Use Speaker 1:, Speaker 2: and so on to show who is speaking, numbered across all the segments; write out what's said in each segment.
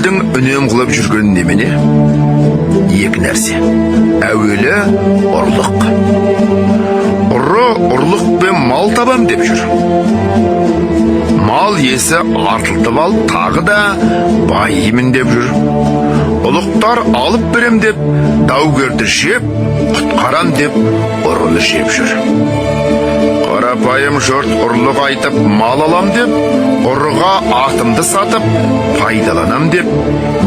Speaker 1: елдің үнем қылып жүрген немене? Екі нәрсе. Әуелі ұрлық. Ұры ұрлықпен мал табам деп жүр. Мал есі артылтып ал, тағы да байымын деп жүр. Ұлықтар алып берем деп, даугерді жеп, құтқарам деп, ұрыны жеп жүр. Қарапайым жұрт ұрлық айтып мал алам деп, ұрыға атымды сатып, пайдаланам деп,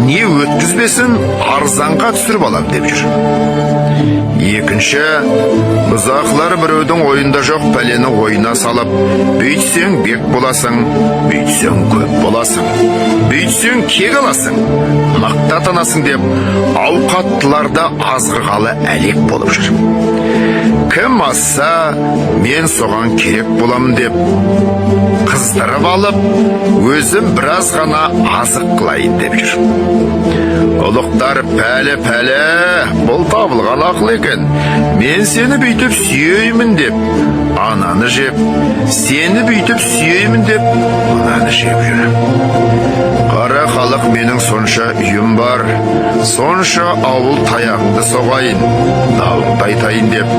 Speaker 1: не өткізбесін арзанға түсіріп алам деп жүр. Екінші, бұзақылар біреудің ойында жоқ пәлені ойына салып, бүйтсең бек боласың, бүйтсең көп боласың, бүйтсең кек аласың, мақтатанасың деп, ауқаттыларды азғырғалы әлек болып жүр. Кім асса, мен соған керек болам деп, қыздырып алып, өзім біраз ғана азық қылайын деп жүр. Ұлықтар пәлі, бұл табылған ақыл екен. Мен сені бүйтіп сүйеймін деп, ананы жеп, сені бүйтіп сүйеймін деп, ананы жеп жүр. Қара халық менің сонша үйім бар, сонша ауыл таяғыңды соғайын, дауыңды айтайын деп,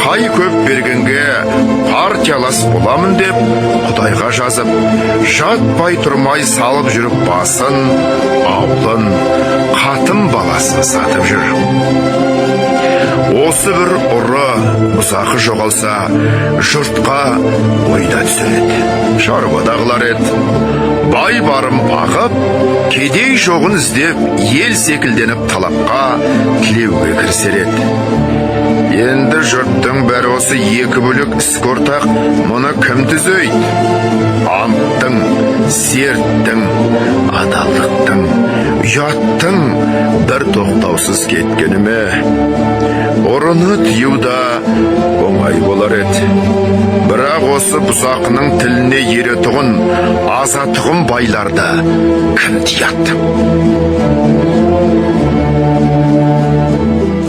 Speaker 1: қай көп бергенге партиялас боламын деп, Құдайға жазып, жатпай тұрмай салып жүріп басын, ауылын, қатын баласын сатып жүр. Осы бір ұры, бұзақы жоғалса, жұртқа ойда түсіреді, шаруадағылар еді. Бай барым бағып, кедей жоғын іздеп, ел секілденіп талапқа, тілеуге кірісер еді. Енді жұрттың бәрі осы екі бөлік іске ортақ, мұны кім түзейді? Анттың, серттің, адалдықтың, ұяттың бір тоқтаусыз кеткені ме? Ұрыны тыюда оңай болар еді. Бірақ осы бұзақының тіліне еретұғын, азатұғын байларды кім тияды?